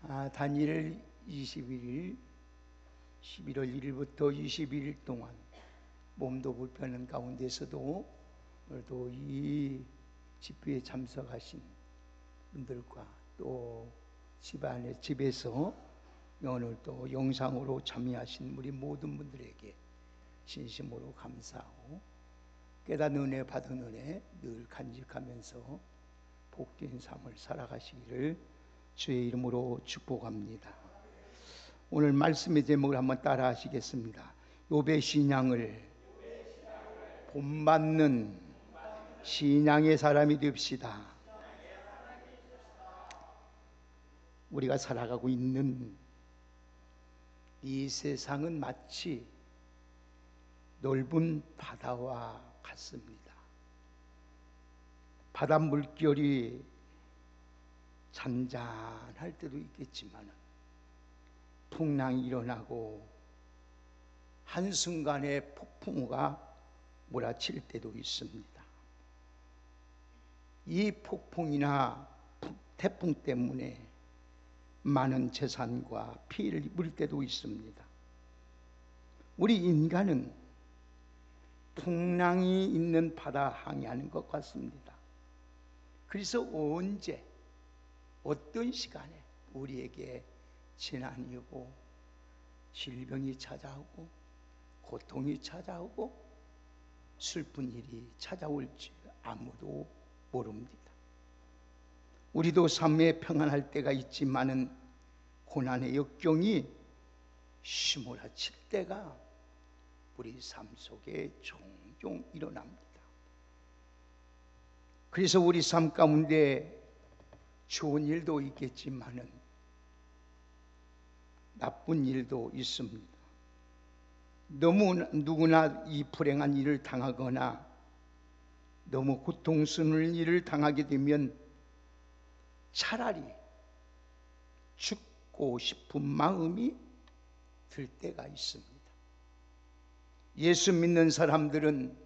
단일 21일 11월 1일부터 21일 동안 몸도 불편한 가운데서도 오늘도 이 집회에 참석하신 분들과 또 집에서 오늘 또 영상으로 참여하신 우리 모든 분들에게 진심으로 감사하고 깨닫는 은혜 받은 은혜 늘 간직하면서 복된 삶을 살아가시기를 주의 이름으로 축복합니다. 오늘 말씀의 제목을 한번 따라 하시겠습니다. 욥의 신앙을 본받는 신앙의 사람이 됩시다. 우리가 살아가고 있는 이 세상은 마치 넓은 바다와 같습니다. 바다 물결이 잔잔할 때도 있겠지만 풍랑이 일어나고 한순간에 폭풍우가 몰아칠 때도 있습니다. 이 폭풍이나 태풍 때문에 많은 재산과 피해를 입을 때도 있습니다. 우리 인간은 풍랑이 있는 바다 항해하는 것 같습니다. 그래서 언제 어떤 시간에 우리에게 재난이 오고 질병이 찾아오고 고통이 찾아오고 슬픈 일이 찾아올지 아무도 모릅니다. 우리도 삶에 평안할 때가 있지만은 고난의 역경이 휘몰아칠 때가 우리 삶 속에 종종 일어납니다. 그래서 우리 삶 가운데 좋은 일도 있겠지만은 나쁜 일도 있습니다. 너무 누구나 이 불행한 일을 당하거나 너무 고통스러운 일을 당하게 되면 차라리 죽고 싶은 마음이 들 때가 있습니다. 예수 믿는 사람들은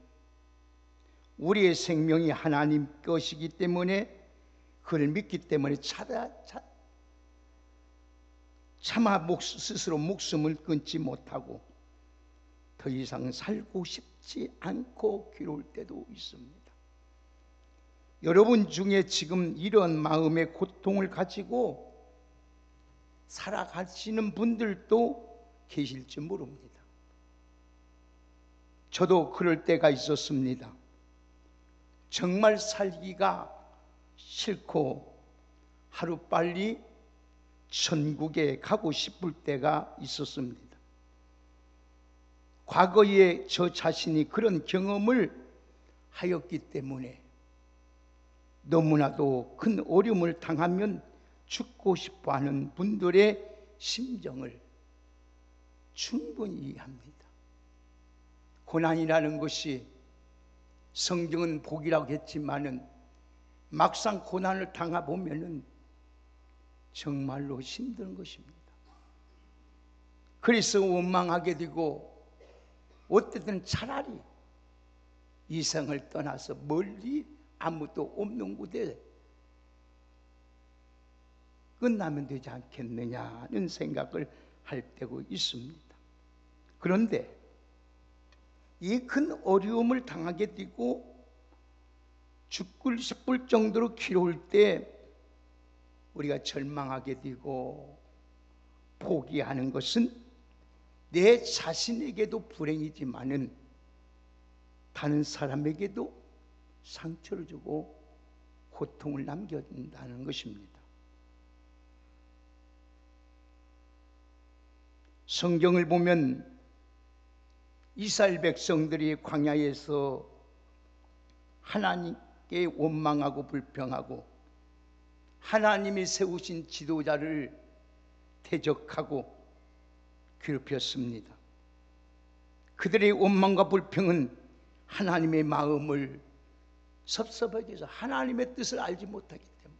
우리의 생명이 하나님 것이기 때문에 그를 믿기 때문에 차마 스스로 목숨을 끊지 못하고 더 이상 살고 싶지 않고 괴로울 때도 있습니다. 여러분 중에 지금 이런 마음의 고통을 가지고 살아가시는 분들도 계실지 모릅니다. 저도 그럴 때가 있었습니다. 정말 살기가 싫고 하루빨리 천국에 가고 싶을 때가 있었습니다. 과거에 저 자신이 그런 경험을 하였기 때문에 너무나도 큰 어려움을 당하면 죽고 싶어하는 분들의 심정을 충분히 이해합니다. 고난이라는 것이 성경은 복이라고 했지만은 막상 고난을 당해보면은 정말로 힘든 것입니다. 그래서 원망하게 되고 어쨌든 차라리 이 생을 떠나서 멀리 아무도 없는 곳에 끝나면 되지 않겠느냐는 생각을 할 때가 있습니다. 그런데 이 큰 어려움을 당하게 되고 죽고 싶을 정도로 괴로울 때 우리가 절망하게 되고 포기하는 것은 내 자신에게도 불행이지만은 다른 사람에게도 상처를 주고 고통을 남겨준다는 것입니다. 성경을 보면 이스라엘 백성들이 광야에서 하나님께 원망하고 불평하고 하나님이 세우신 지도자를 대적하고 괴롭혔습니다. 그들의 원망과 불평은 하나님의 마음을 섭섭하게 해서 하나님의 뜻을 알지 못하기 때문에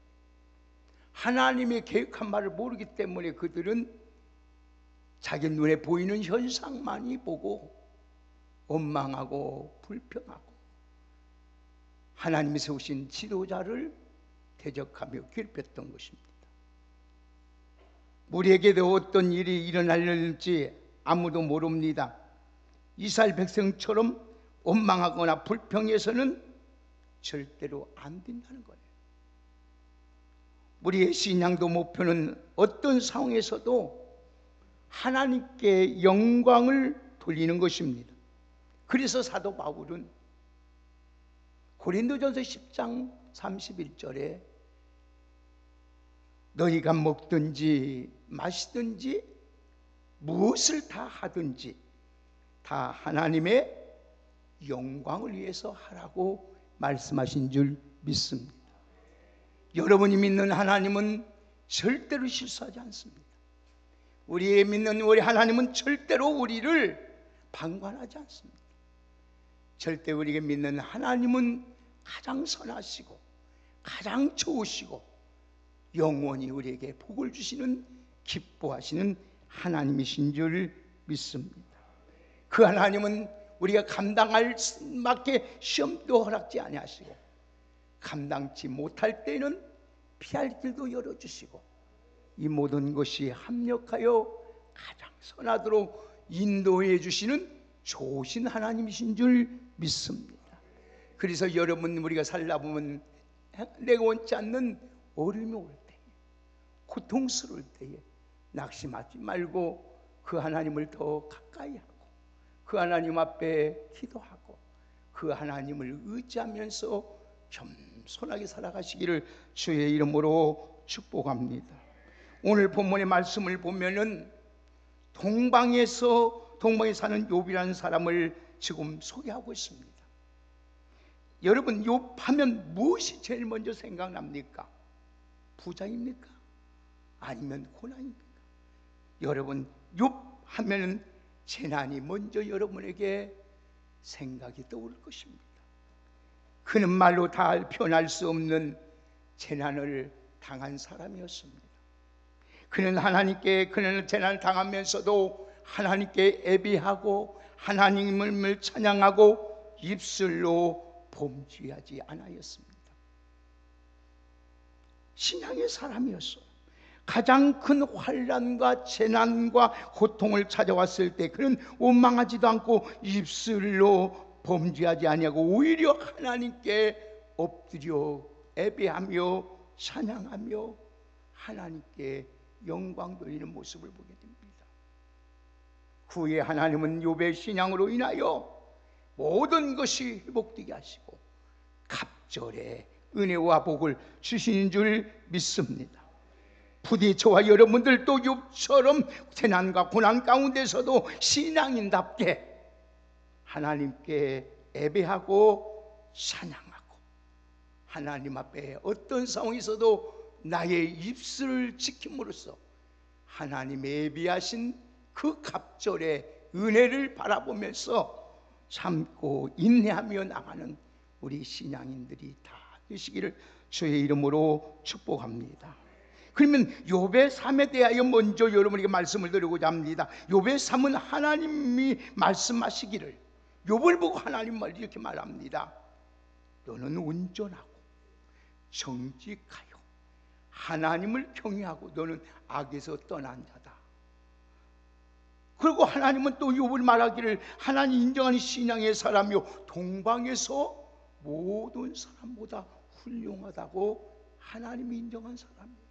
하나님의 계획한 말을 모르기 때문에 그들은 자기 눈에 보이는 현상만이 보고 원망하고 불평하고 하나님이 세우신 지도자를 대적하며 괴롭혔던 것입니다. 우리에게도 어떤 일이 일어날지 아무도 모릅니다. 이스라엘 백성처럼 원망하거나 불평해서는 절대로 안 된다는 거예요. 우리의 신앙도 목표는 어떤 상황에서도 하나님께 영광을 돌리는 것입니다. 그래서 사도 바울은 고린도전서 10장 31절에 너희가 먹든지 마시든지 무엇을 다 하든지 다 하나님의 영광을 위해서 하라고 말씀하신 줄 믿습니다. 여러분이 믿는 하나님은 절대로 실수하지 않습니다. 우리 믿는 우리 하나님은 절대로 우리를 방관하지 않습니다. 절대 우리가 믿는 하나님은 가장 선하시고 가장 좋으시고 영원히 우리에게 복을 주시는 기뻐하시는 하나님이신 줄 믿습니다. 그 하나님은 우리가 감당할 만큼 시험도 허락지 아니하시고 감당치 못할 때는 피할 길도 열어주시고 이 모든 것이 합력하여 가장 선하도록 인도해 주시는 좋으신 하나님이신 줄 믿습니다. 그래서 여러분 우리가 살다 보면 내가 원치 않는 어려움이 올 때에 고통스러울 때에 낙심하지 말고 그 하나님을 더 가까이 하고 그 하나님 앞에 기도하고 그 하나님을 의지하면서 겸손하게 살아가시기를 주의 이름으로 축복합니다. 오늘 본문의 말씀을 보면은 동방에 사는 욥이라는 사람을 지금 소개하고 있습니다. 여러분 욥하면 무엇이 제일 먼저 생각납니까? 부자입니까? 아니면 고난입니까? 여러분 욥하면 재난이 먼저 여러분에게 생각이 떠오를 것입니다. 그는 말로 다 표현할 수 없는 재난을 당한 사람이었습니다. 그는 재난을 당하면서도 하나님께 애비하고 하나님을 찬양하고 입술로 범죄하지 않았습니다. 신앙의 사람이었어요. 가장 큰 환난과 재난과 고통을 찾아왔을 때 그는 원망하지도 않고 입술로 범죄하지 아니하고 오히려 하나님께 엎드려 애비하며 찬양하며 하나님께 영광 돌리는 모습을 보게 됩니다. 후에 하나님은 욥의 신앙으로 인하여 모든 것이 회복되게 하시고 갑절의 은혜와 복을 주시는 줄 믿습니다. 부디 저와 여러분들도 욥처럼 재난과 고난 가운데서도 신앙인답게 하나님께 예배하고 찬양하고 하나님 앞에 어떤 상황에서도 나의 입술을 지킴으로써 하나님의 예비하신 그 갑절의 은혜를 바라보면서 참고 인내하며 나가는 우리 신앙인들이 다 되시기를 주의 이름으로 축복합니다. 그러면 욥의 삶에 대하여 먼저 여러분에게 말씀을 드리고자 합니다. 욥의 삶은 하나님이 말씀하시기를 욥을 보고 하나님 이렇게 말합니다. 너는 온전하고 정직하여 하나님을 경외하고 너는 악에서 떠난 자다. 그리고 하나님은 또 욥을 말하기를 하나님 인정하는 신앙의 사람이요 동방에서 모든 사람보다 훌륭하다고 하나님이 인정한 사람이에요.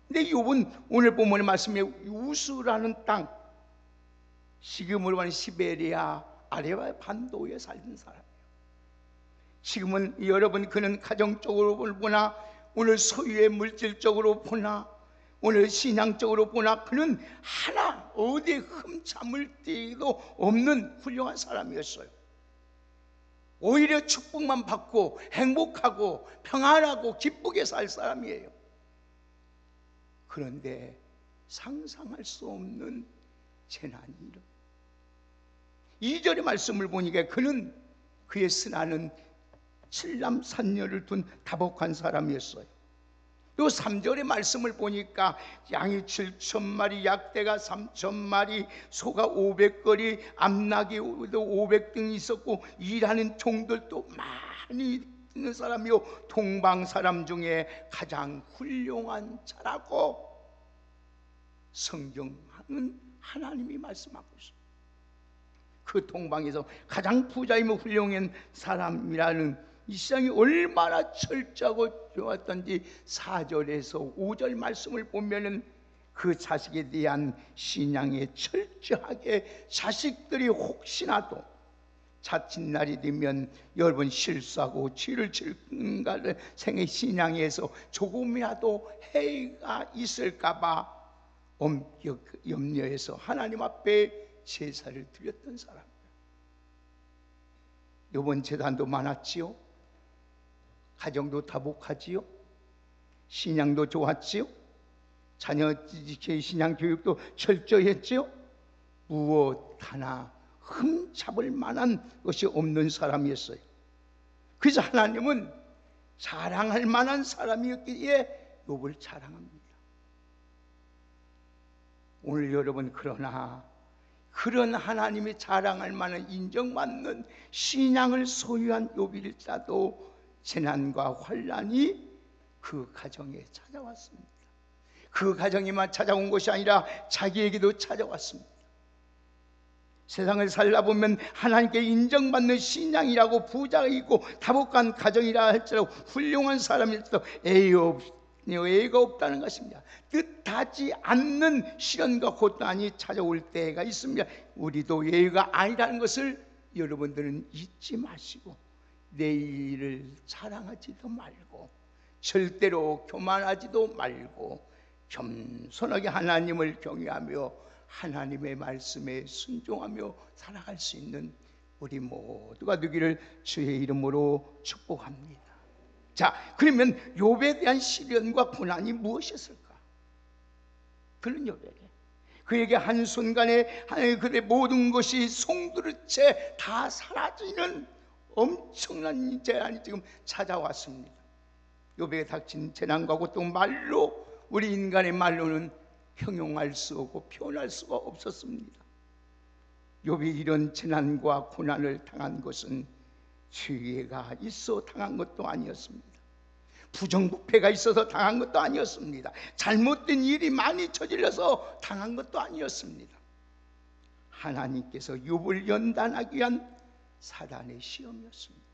근데 욥은 오늘 본문의 말씀에 우수라는 땅, 지금으로 말하는 시베리아 아래와 반도에 살던 사람이에요. 지금은 여러분 그는 가정적으로 보나 오늘 소유의 물질적으로 보나 오늘 신앙적으로 보나 그는 하나 어디에 흠참을 띠도 없는 훌륭한 사람이었어요. 오히려 축복만 받고 행복하고 평안하고 기쁘게 살 사람이에요. 그런데 상상할 수 없는 재난이 일어나요. 2절의 말씀을 보니까 그는 그의 스나는 7남 3녀를 둔 다복한 사람이었어요. 또 3절의 말씀을 보니까 양이 7,000마리, 약대가 3,000마리, 소가 500거리, 암나귀도 500등이 있었고 일하는 종들도 많이 있는 사람이요 동방 사람 중에 가장 훌륭한 자라고 성경은 하나님이 말씀하고 있습니다. 그 동방에서 가장 부자이며 훌륭한 사람이라는 이 신앙이 얼마나 철저하고 좋았던지 4절에서 5절 말씀을 보면은 그 자식에 대한 신앙에 철저하게 자식들이 혹시나도 자칫날이 되면 여러분 실수하고 죄를 짓는 생의 신앙에서 조금이라도 해가 있을까봐 엄격 염려해서 하나님 앞에 제사를 드렸던 사람이에요. 이번 재단도 많았지요. 가정도 다복하지요. 신앙도 좋았지요. 자녀 신앙 교육도 철저했지요. 무엇 하나 흠잡을 만한 것이 없는 사람이었어요. 그래서 하나님은 자랑할 만한 사람이었기에 욥을 자랑합니다. 오늘 여러분 그러나 그런 하나님이 자랑할 만한 인정받는 신앙을 소유한 욥일지라도 재난과 환난이 그 가정에 찾아왔습니다. 그 가정에만 찾아온 것이 아니라 자기에게도 찾아왔습니다. 세상을 살다보면 하나님께 인정받는 신앙이라고 부자가 있고 다복한 가정이라 할지라도 훌륭한 사람일지라도 애가 없다는 것입니다. 뜻하지 않는 시련과 고난이 찾아올 때가 있습니다. 우리도 예의가 아니라는 것을 여러분들은 잊지 마시고 내일을 자랑하지도 말고 절대로 교만하지도 말고 겸손하게 하나님을 경외하며 하나님의 말씀에 순종하며 살아갈 수 있는 우리 모두가 되기를 주의 이름으로 축복합니다. 자, 그러면 욥에 대한 시련과 고난이 무엇이었을까? 그런 욥에게 그에게 한순간에 그의 모든 것이 송두리째 다 사라지는 엄청난 재난이 지금 찾아왔습니다. 욥에게 닥친 재난과 고통 말로 우리 인간의 말로는 형용할 수 없고 표현할 수가 없었습니다. 욥이 이런 재난과 고난을 당한 것은 죄가 있어 당한 것도 아니었습니다. 부정부패가 있어서 당한 것도 아니었습니다. 잘못된 일이 많이 저질러서 당한 것도 아니었습니다. 하나님께서 욥을 연단하기 위한 사단의 시험이었습니다.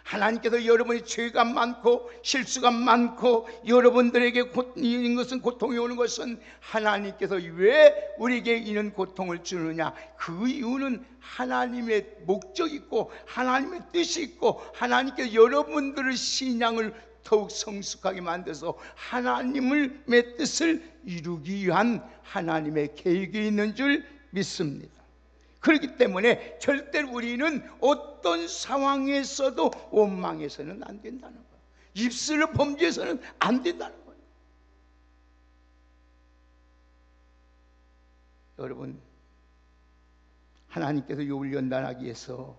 하나님께서 여러분이 죄가 많고 실수가 많고 여러분들에게 이런 것은 고통이 오는 것은 하나님께서 왜 우리에게 이런 고통을 주느냐, 그 이유는 하나님의 목적이 있고 하나님의 뜻이 있고 하나님께서 여러분들의 신앙을 더욱 성숙하게 만들어서 하나님의 뜻을 이루기 위한 하나님의 계획이 있는 줄 믿습니다. 그렇기 때문에 절대로 우리는 어떤 상황에서도 원망해서는 안 된다는 거예요. 입술을 범죄해서는 안 된다는 거예요. 여러분, 하나님께서 욥을 연단하기 위해서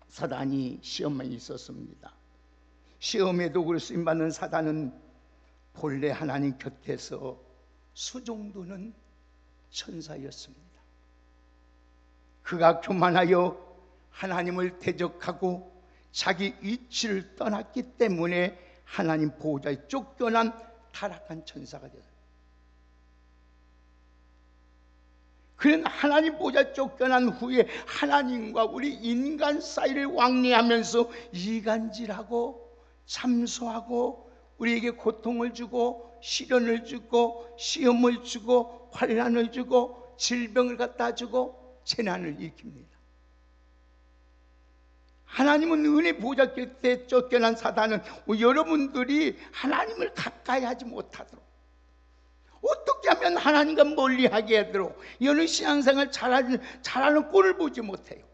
사단이 시험에 있었습니다. 시험의 도구로 쓰임받는 사단은 본래 하나님 곁에서 수종두는 천사였습니다. 그가 교만하여 하나님을 대적하고 자기 이치를 떠났기 때문에 하나님 보호자에 쫓겨난 타락한 천사가 되었습니다. 그는 하나님 보호자에 쫓겨난 후에 하나님과 우리 인간 사이를 왕래하면서 이간질하고 참소하고 우리에게 고통을 주고 시련을 주고 시험을 주고 환난을 주고 질병을 갖다 주고 재난을 일으킵니다. 하나님은 은혜 보호자 곁에 쫓겨난 사단은 여러분들이 하나님을 가까이 하지 못하도록, 어떻게 하면 하나님과 멀리하게 하도록, 여는 신앙생활 잘하는 꼴을 보지 못해요.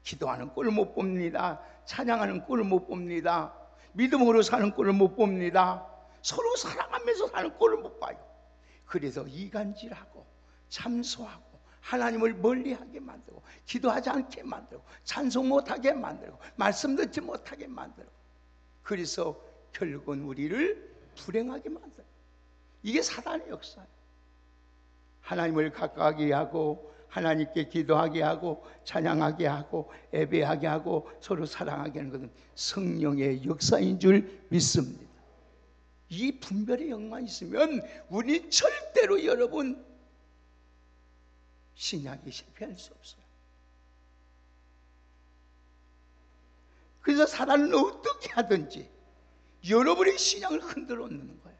기도하는 꼴을 못 봅니다. 찬양하는 꼴을 못 봅니다. 믿음으로 사는 꼴을 못 봅니다. 서로 사랑하면서 사는 꼴을 못 봐요. 그래서 이간질하고 참소하고 하나님을 멀리하게 만들고 기도하지 않게 만들고 찬송 못하게 만들고 말씀 듣지 못하게 만들고, 그래서 결국은 우리를 불행하게 만들어요. 이게 사단의 역사예요. 하나님을 가까이 하고 하나님께 기도하게 하고 찬양하게 하고 예배하게 하고 서로 사랑하게 하는 것은 성령의 역사인 줄 믿습니다. 이 분별의 영만 있으면 우리 절대로 여러분 신앙이 실패할 수 없어요. 그래서 사단은 어떻게 하든지 여러분의 신앙을 흔들어 놓는 거예요.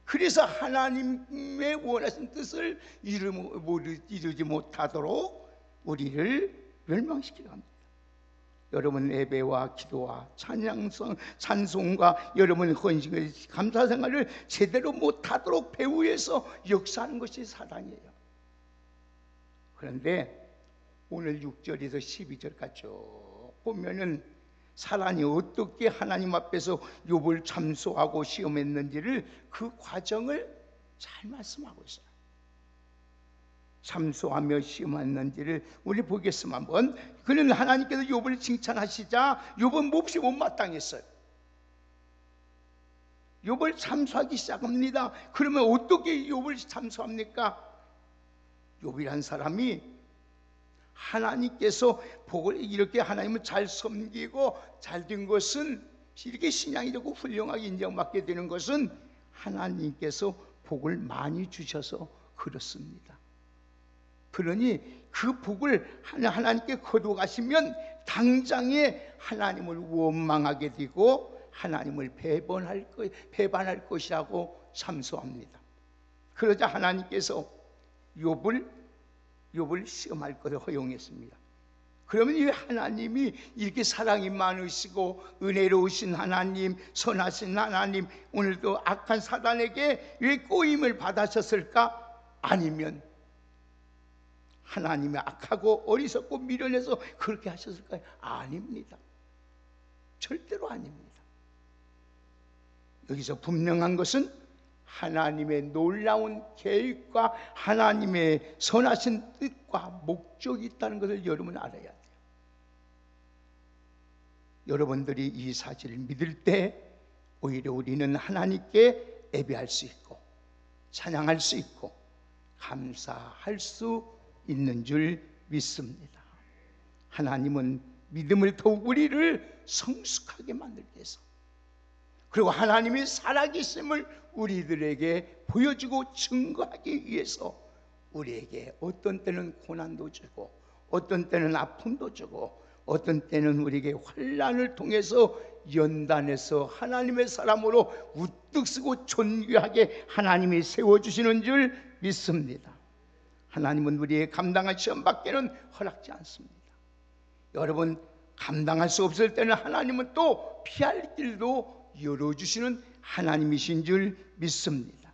그래서 하나님의 원하신 뜻을 이루지 못하도록 우리를 멸망시키려 합니다. 여러분 예배와 기도와 찬송과 여러분의 헌신의 감사 생활을 제대로 못하도록 배후에서 역사하는 것이 사단이에요. 그런데 오늘 6절에서 12절까지 쭉 보면은 사단이 어떻게 하나님 앞에서 욥을 참소하고 시험했는지를 그 과정을 잘 말씀하고 있어요. 참소하며 시험했는지를 우리 보겠습니다. 한번. 그는 하나님께서 욥을 칭찬하시자 욥은 몹시 못마땅했어요. 욥을 참소하기 시작합니다. 그러면 어떻게 욥을 참소합니까? 욥이란 사람이 하나님께서 복을 이렇게 하나님을 잘 섬기고 잘 된 것은 이렇게 신앙이 되고 훌륭하게 인정받게 되는 것은 하나님께서 복을 많이 주셔서 그렇습니다. 그러니 그 복을 하나님께 거두가시면 당장에 하나님을 원망하게 되고 하나님을 배반할 것이라고 참소합니다. 그러자 하나님께서 욥을 시험할 것을 허용했습니다. 그러면 이 하나님이 이렇게 사랑이 많으시고 은혜로우신 하나님, 선하신 하나님, 오늘도 악한 사단에게 왜 꼬임을 받으셨을까? 아니면 하나님이 악하고 어리석고 미련해서 그렇게 하셨을까요? 아닙니다. 절대로 아닙니다. 여기서 분명한 것은 하나님의 놀라운 계획과 하나님의 선하신 뜻과 목적이 있다는 것을 여러분 알아야 돼요. 여러분들이 이 사실을 믿을 때 오히려 우리는 하나님께 예배할 수 있고 찬양할 수 있고 감사할 수 있는 줄 믿습니다. 하나님은 믿음을 더욱 우리를 성숙하게 만들기 위해서, 그리고 하나님이 살아계심을 우리들에게 보여주고 증거하기 위해서 우리에게 어떤 때는 고난도 주고 어떤 때는 아픔도 주고 어떤 때는 우리에게 환난을 통해서 연단해서 하나님의 사람으로 우뚝 서고 존귀하게 하나님이 세워주시는 줄 믿습니다. 하나님은 우리의 감당할 시험밖에는 허락지 않습니다. 여러분, 감당할 수 없을 때는 하나님은 또 피할 길도 열어주시는 하나님이신 줄 믿습니다.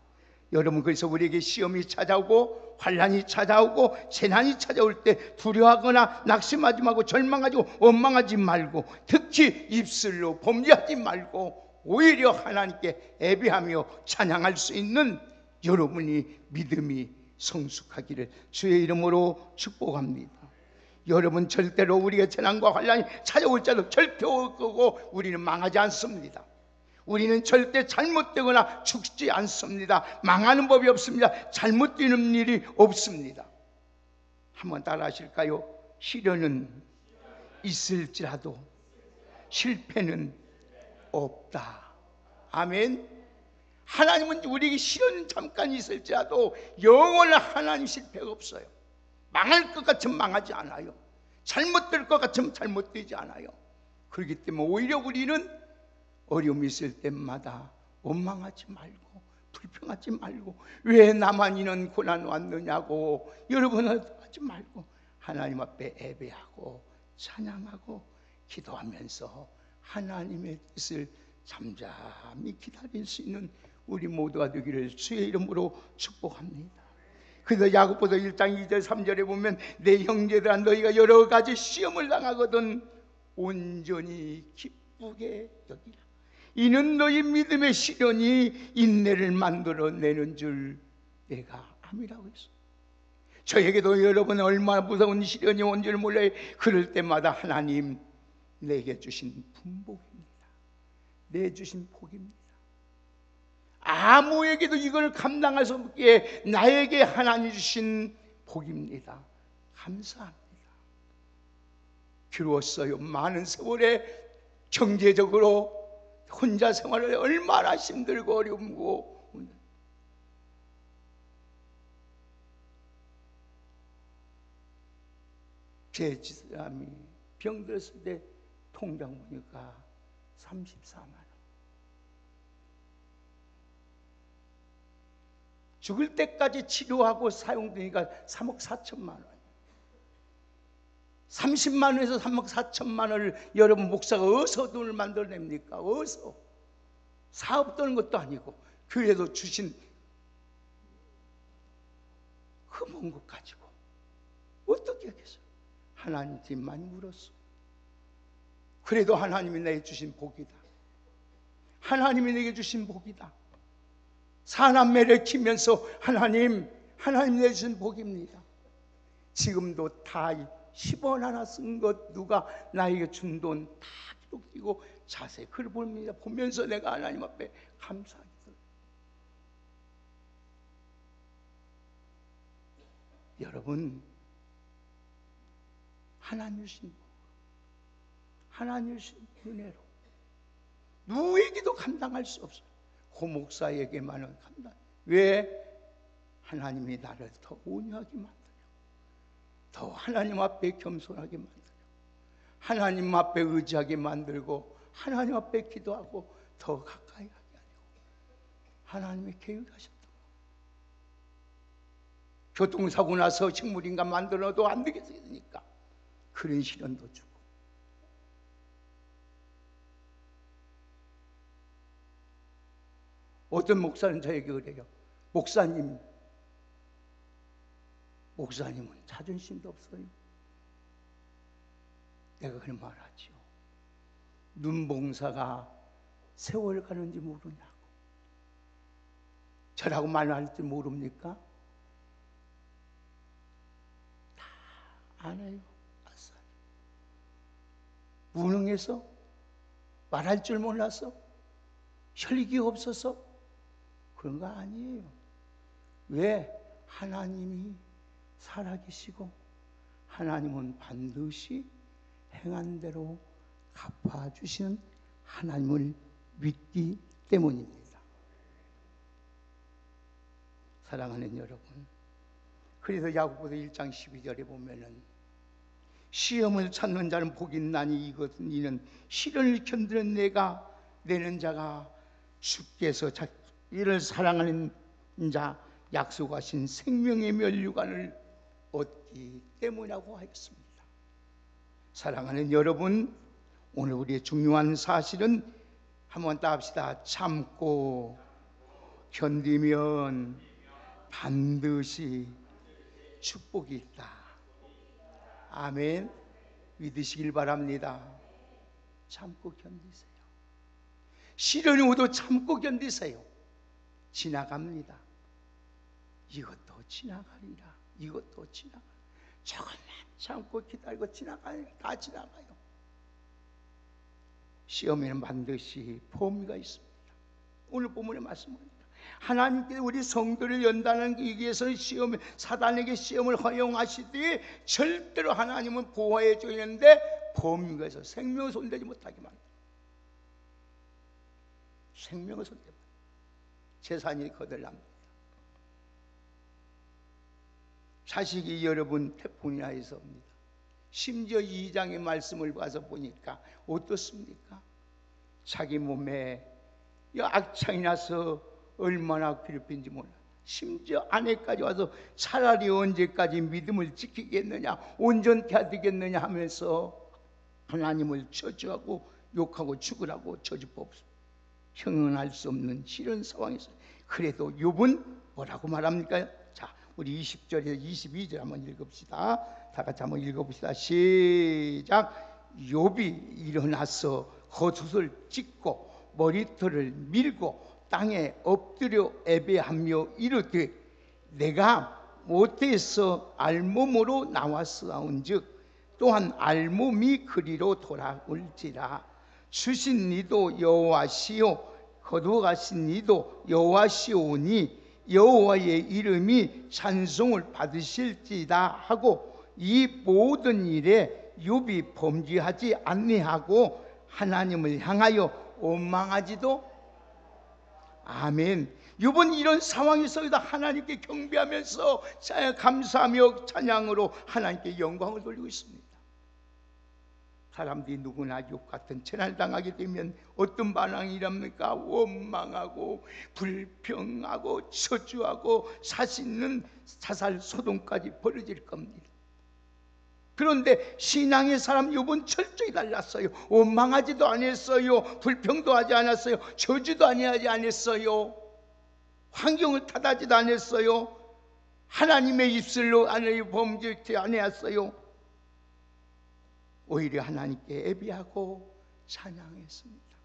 여러분, 그래서 우리에게 시험이 찾아오고 환난이 찾아오고 재난이 찾아올 때 두려워하거나 낙심하지 말고 절망하지 원망하지 말고, 특히 입술로 범죄하지 말고 오히려 하나님께 예배하며 찬양할 수 있는 여러분이 믿음이 성숙하기를 주의 이름으로 축복합니다. 여러분, 절대로 우리가 재난과 환난이 찾아올 때도 절대 없고 우리는 망하지 않습니다. 우리는 절대 잘못되거나 죽지 않습니다. 망하는 법이 없습니다. 잘못되는 일이 없습니다. 한번 따라 하실까요? 시련은 있을지라도 실패는 없다. 아멘. 하나님은 우리에게 시련은 잠깐 있을지라도 영원한 하나님 실패가 없어요. 망할 것 같으면 망하지 않아요. 잘못될 것 같으면 잘못되지 않아요. 그렇기 때문에 오히려 우리는 어려움이 있을 때마다 원망하지 말고 불평하지 말고 왜 나만 이런 고난 왔느냐고 여러분 하지 말고 하나님 앞에 예배하고 찬양하고 기도하면서 하나님의 뜻을 잠잠히 기다릴 수 있는 우리 모두가 되기를 주의 이름으로 축복합니다. 그래서 야고보서 1장 2절 3절에 보면 내 형제들아 너희가 여러 가지 시험을 당하거든 온전히 기쁘게 여기라. 이는 너희 믿음의 시련이 인내를 만들어내는 줄 내가 암이라고 했어. 저에게도 여러분 얼마나 무서운 시련이 온 줄 몰라요. 그럴 때마다 하나님 내게 주신 분복입니다. 내주신 복입니다. 아무에게도 이걸 감당할 수 없기에 나에게 하나님 주신 복입니다. 감사합니다. 비로소요 많은 세월에 경제적으로 혼자 생활을 얼마나 힘들고 어렵고 제 집사람이 병들었을 때 통장 보니까 34만 원. 죽을 때까지 치료하고 사용되니까 3억 4천만 원. 30만 원에서 3억 4천만 원을 여러분 목사가 어디서 돈을 만들어냅니까? 어디서? 사업 되는 것도 아니고 교회에서 주신 그 먼 것 가지고 어떻게 하겠어요? 하나님께 많이 물었어. 그래도 하나님이 내게 주신 복이다. 하나님이 내게 주신 복이다. 사남매를 키면서 하나님 내게 주신 복입니다. 지금도 다 10원 하나 쓴 것 누가 나에게 준 돈 다 기록되고 자세히 그걸 봅니다. 보면서 내가 하나님 앞에 감사하게 들어요. 여러분 하나님 주신 복, 하나님 주신 은혜로 누구에게도 감당할 수 없어요. 고 목사에게만은 감당. 왜? 하나님이 나를 더 온유하게 만들고 더 하나님 앞에 겸손하게 만들고 하나님 앞에 의지하게 만들고 하나님 앞에 기도하고 더 가까이 하게 하려고 하나님의 계획하셨던 거예요. 교통사고 나서 식물인간 만들어도 안 되겠으니까 그런 시련도 주고 어떤 목사는 저에게 그래요. 목사님은 자존심도 없어요. 내가 그런 말 하지요. 눈봉사가 세월 가는지 모르냐고. 저라고 말할 줄 모릅니까? 다 아네요. 아싸리. 무능해서? 말할 줄 몰라서? 혈기 없어서? 그런 거 아니에요. 왜? 하나님이 살아계시고 하나님은 반드시 행한 대로 갚아주시는 하나님을 믿기 때문입니다. 사랑하는 여러분, 그래서 야고보서 1장 12절에 보면은 시험을 찾는 자는 복이 있나니 이것은 이는 시련을 견디는 내가 내는 자가 주께서 이를 사랑하는 자 약속하신 생명의 면류관을 얻기 때문이라고 하였습니다. 사랑하는 여러분, 오늘 우리의 중요한 사실은 한번 따합시다. 참고 견디면 반드시 축복이 있다. 아멘. 믿으시길 바랍니다. 참고 견디세요. 시련이 오도 참고 견디세요. 지나갑니다. 이것도 지나가리라. 이것도 지나가. 조금만 참고 기다리고 지나가요. 다 지나가요. 시험에는 반드시 범위가 있습니다. 오늘 본문의 말씀입니다. 하나님께서 우리 성도를 연단하기 위해서 시험을 사단에게 시험을 허용하시되 절대로 하나님은 보호해 주는데 범위가 있어. 생명을 손대지 못하게 만들어. 생명을 손대면 재산이 거덜납니다. 자식이 여러분 태풍이나 해서입니다. 심지어 2장의 말씀을 봐서 보니까 어떻습니까? 자기 몸에 악창이 나서 얼마나 괴롭힌지 몰라. 심지어 아내까지 와서 차라리 언제까지 믿음을 지키겠느냐, 온전케 되겠느냐 하면서 하나님을 저주하고 욕하고 죽으라고 저주법 형언할 수 없는 이런 상황에서 그래도 욥은 뭐라고 말합니까? 자, 우리 20절에서 22절 한번 읽읍시다. 다 같이 한번 읽어봅시다. 시작. 욥이 일어나서 겉옷을 찢고 머리털을 밀고 땅에 엎드려 애배하며 이르되 내가 못해서 알몸으로 나왔사온즉 또한 알몸이 그리로 돌아올지라. 주신 이도 여호와시요 거두어가신 이도 여호와시오니 여호와의 이름이 찬송을 받으실지다 하고 이 모든 일에 욥이 범죄하지 아니하고 하나님을 향하여 원망하지도. 아멘. 욥은 이런 상황에서도 하나님께 경배하면서 감사하며 찬양으로 하나님께 영광을 돌리고 있습니다. 사람들이 누구나 욥 같은 재난을 당하게 되면 어떤 반응이랍니까? 원망하고 불평하고 저주하고 사실은 자살 소동까지 벌어질 겁니다. 그런데 신앙의 사람 욥은 철저히 달랐어요. 원망하지도 않았어요. 불평도 하지 않았어요. 저주도 하지 않았어요. 환경을 탓하지도 않았어요. 하나님의 입술로 범죄하지 않았어요. 오히려 하나님께 예배하고 찬양했습니다.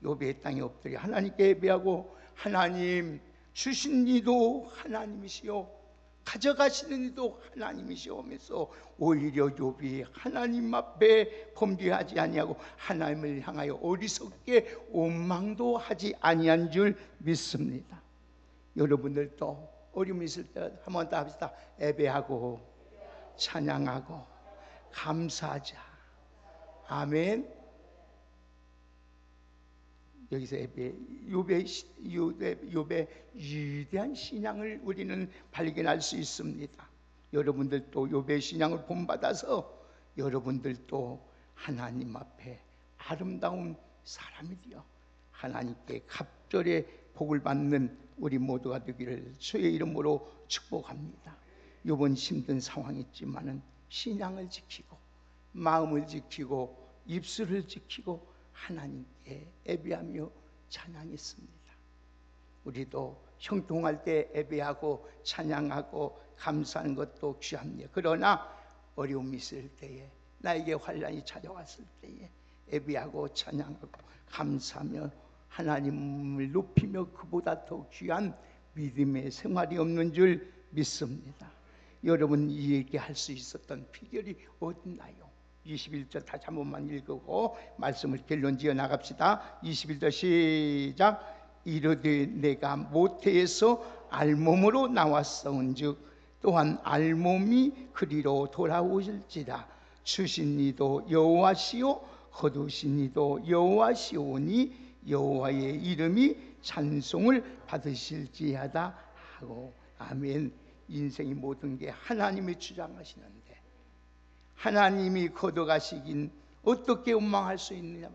욥의 땅에 엎드려 하나님께 예배하고, 하나님 주신 이도 하나님이시오, 가져가시는 이도 하나님이시오 하면서 오히려 욥이 하나님 앞에 범죄하지 아니하고 하나님을 향하여 어리석게 원망도 하지 아니한 줄 믿습니다. 여러분들도 어려움이 있을 때 한번 더 합시다. 예배하고 찬양하고 감사하자. 아멘. 여기서 욥의 위대한 신앙을 우리는 발견할 수 있습니다. 여러분들도 욥의 신앙을 본받아서 여러분들도 하나님 앞에 아름다운 사람이 되어 하나님께 갑절의 복을 받는 우리 모두가 되기를 주의 이름으로 축복합니다. 욥은 힘든 상황이지만은 신앙을 지키고 마음을 지키고 입술을 지키고 하나님께 예배하며 찬양했습니다. 우리도 형통할 때 예배하고 찬양하고 감사하는 것도 귀합니다. 그러나 어려움이 있을 때에, 나에게 환난이 찾아왔을 때에 예배하고 찬양하고 감사하며 하나님을 높이며 그보다 더 귀한 믿음의 생활이 없는 줄 믿습니다. 여러분, 이 얘기할 수 있었던 비결이 어딨나요? 21절 다시 한 번만 읽고 말씀을 결론 지어 나갑시다. 21절 시작. 이르되 내가 모태에서 알몸으로 나왔사온즉 또한 알몸이 그리로 돌아오실지라. 주신 이도 여호와시오 거두신 이도 여호와시오니 여호와의 이름이 찬송을 받으실지하다 하고. 아멘. 인생의 모든 게 하나님이 주장하시는데 하나님이 걷어가시긴 어떻게 원망할 수 있느냐.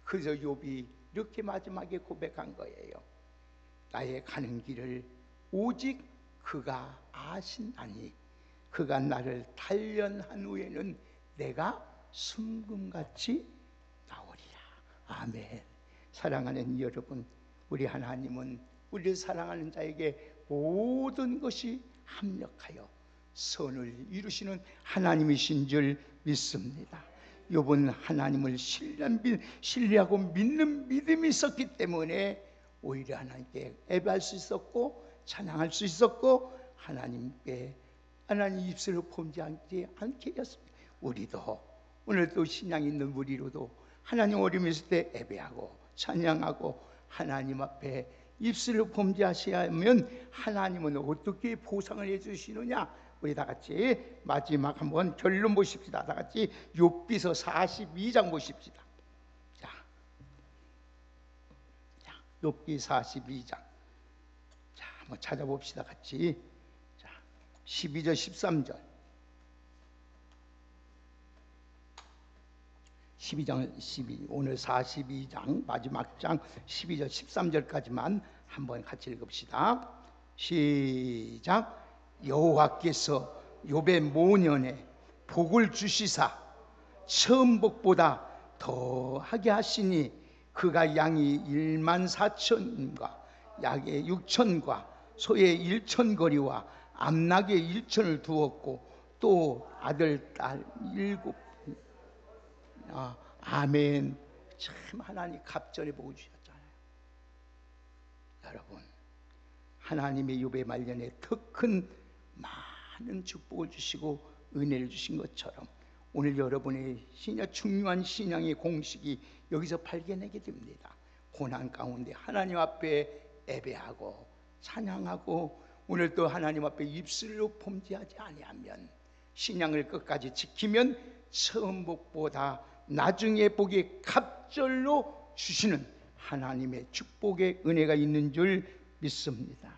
그래서 욥이 이렇게 마지막에 고백한 거예요. 나의 가는 길을 오직 그가 아시나니 그가 나를 단련한 후에는 내가 순금같이 나오리라. 아멘. 사랑하는 여러분, 우리 하나님은 우리를 사랑하는 자에게 모든 것이 합력하여 선을 이루시는 하나님이신 줄 믿습니다. 욥은 하나님을 신뢰하고 믿는 믿음이 있었기 때문에 오히려 하나님께 예배할 수 있었고 찬양할 수 있었고 하나님께 하나님 입술로 범죄하지 않게 했습니다. 우리도 오늘도 신앙 있는 우리로도 하나님 어려움이 있을 때 예배하고 찬양하고 하나님 앞에 입술로 범죄하셔야 하면 하나님은 어떻게 보상을 해주시느냐. 우리 다 같이 마지막 한번 결론 보십시다. 다 같이 욥기서 42장 보십시다. 자, 욥기 42장. 자, 한번 찾아봅시다. 같이. 자, 12절 13절. 12장 12, 오늘 42장 마지막 장 12절 13절까지만 한번 같이 읽읍시다. 시작. 여호와께서 욥의 모년에 복을 주시사 처음 복보다 더하게 하시니 그가 양이 14,000과 약의 6,000과 소의 1,000거리와 암낙의 1,000을 두었고 또 아들 딸 7. 아멘. 참 하나님 갑절에 복을 주셨잖아요. 여러분, 하나님의 욥의 말년에 더 큰 많은 축복을 주시고 은혜를 주신 것처럼 오늘 여러분의 중요한 신앙의 공식이 여기서 발견하게 됩니다. 고난 가운데 하나님 앞에 예배하고 찬양하고 오늘도 하나님 앞에 입술로 범죄하지 아니하면, 신앙을 끝까지 지키면 처음 복보다 나중에 복이 갑절로 주시는 하나님의 축복의 은혜가 있는 줄 믿습니다.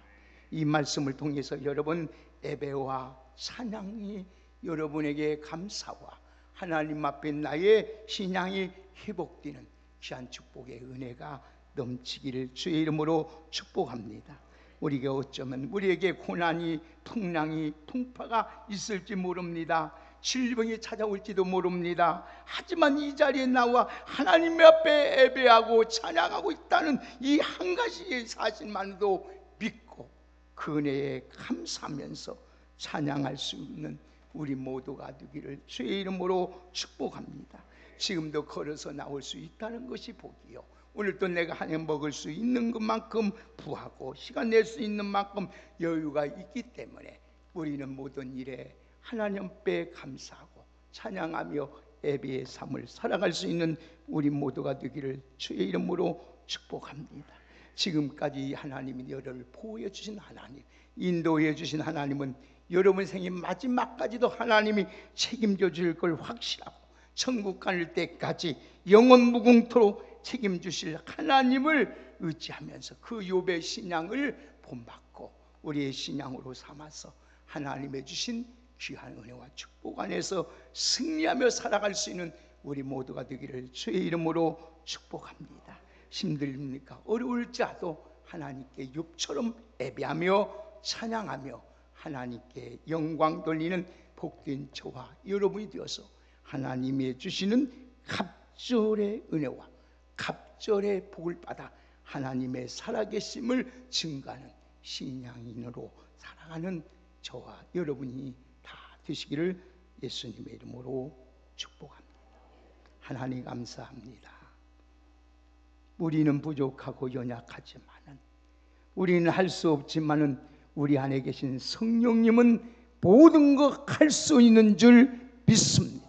이 말씀을 통해서 여러분 예배와 찬양이 여러분에게 감사와 하나님 앞에 나의 신앙이 회복되는 귀한 축복의 은혜가 넘치기를 주의 이름으로 축복합니다. 우리가 어쩌면 우리에게 고난이, 풍랑이, 풍파가 있을지 모릅니다. 질병이 찾아올지도 모릅니다. 하지만 이 자리에 나와 하나님 앞에 예배하고 찬양하고 있다는 이 한 가지의 사실만도 믿고 그 은혜에 감사하면서 찬양할 수 있는 우리 모두가 되기를 주의 이름으로 축복합니다. 지금도 걸어서 나올 수 있다는 것이 복이요, 오늘도 내가 하나 먹을 수 있는 것만큼 부하고 시간 낼 수 있는 만큼 여유가 있기 때문에 우리는 모든 일에 하나님 앞에 감사하고 찬양하며 예배의 삶을 살아갈 수 있는 우리 모두가 되기를 주의 이름으로 축복합니다. 지금까지 하나님이 여러분을 보호해 주신 하나님, 인도해 주신 하나님은 여러분 생의 마지막까지도 하나님이 책임져 줄 걸 확실하고 천국 갈 때까지 영원 무궁토록 책임주실 하나님을 의지하면서 그 욥의 신앙을 본받고 우리의 신앙으로 삼아서 하나님의 주신 귀한 은혜와 축복 안에서 승리하며 살아갈 수 있는 우리 모두가 되기를 주의 이름으로 축복합니다. 힘듭니까? 어려울지라도 하나님께 욥처럼 예배하며 찬양하며 하나님께 영광 돌리는 복된 저와 여러분이 되어서 하나님이 주시는 갑절의 은혜와 갑절의 복을 받아 하나님의 살아계심을 증거하는 신앙인으로 살아가는 저와 여러분이 다 되시기를 예수님의 이름으로 축복합니다. 하나님 감사합니다. 우리는 부족하고 연약하지만은, 우리는 할 수 없지만은 우리 안에 계신 성령님은 모든 것 할 수 있는 줄 믿습니다.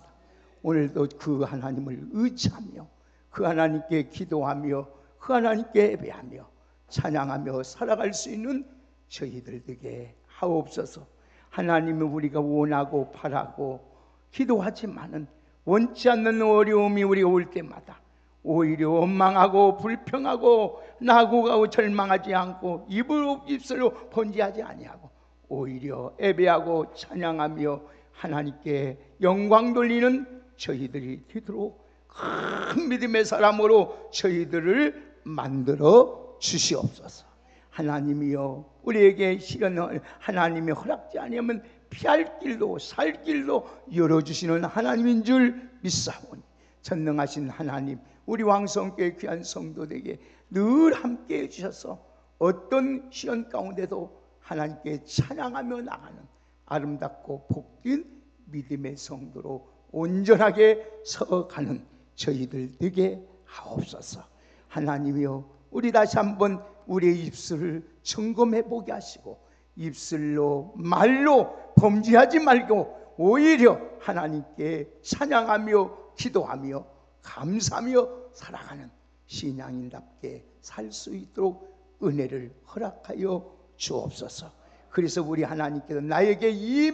오늘도 그 하나님을 의지하며 그 하나님께 기도하며 그 하나님께 예배하며 찬양하며 살아갈 수 있는 저희들 되게 하옵소서. 하나님은 우리가 원하고 바라고 기도하지만은 원치 않는 어려움이 우리가 올 때마다 오히려 원망하고 불평하고 나고가고 절망하지 않고 입술로 번제하지 아니하고 오히려 예배하고 찬양하며 하나님께 영광 돌리는 저희들이 되도록 큰 믿음의 사람으로 저희들을 만들어 주시옵소서. 하나님이여, 우리에게 실은 하나님이 허락지 아니하면 피할 길도 살 길도 열어주시는 하나님인 줄 믿사오니 전능하신 하나님, 우리 왕성교회 귀한 성도들에게 늘 함께 해주셔서 어떤 시련 가운데도 하나님께 찬양하며 나가는 아름답고 복된 믿음의 성도로 온전하게 서가는 저희들 되게 하옵소서. 하나님이여, 우리 다시 한번 우리의 입술을 점검해 보게 하시고 입술로 말로 범죄하지 말고 오히려 하나님께 찬양하며 기도하며 감사하며 살아가는 신앙인답게 살 수 있도록 은혜를 허락하여 주옵소서. 그래서 우리 하나님께서 나에게 이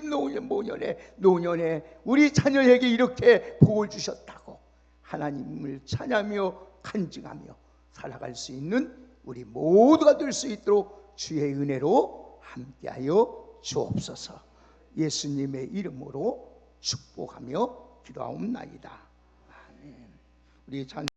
노년에 우리 자녀에게 이렇게 복을 주셨다고 하나님을 찬양하며 간증하며 살아갈 수 있는 우리 모두가 될 수 있도록 주의 은혜로 함께하여 주옵소서. 예수님의 이름으로 축복하며 기도하옵나이다. 아멘. 우리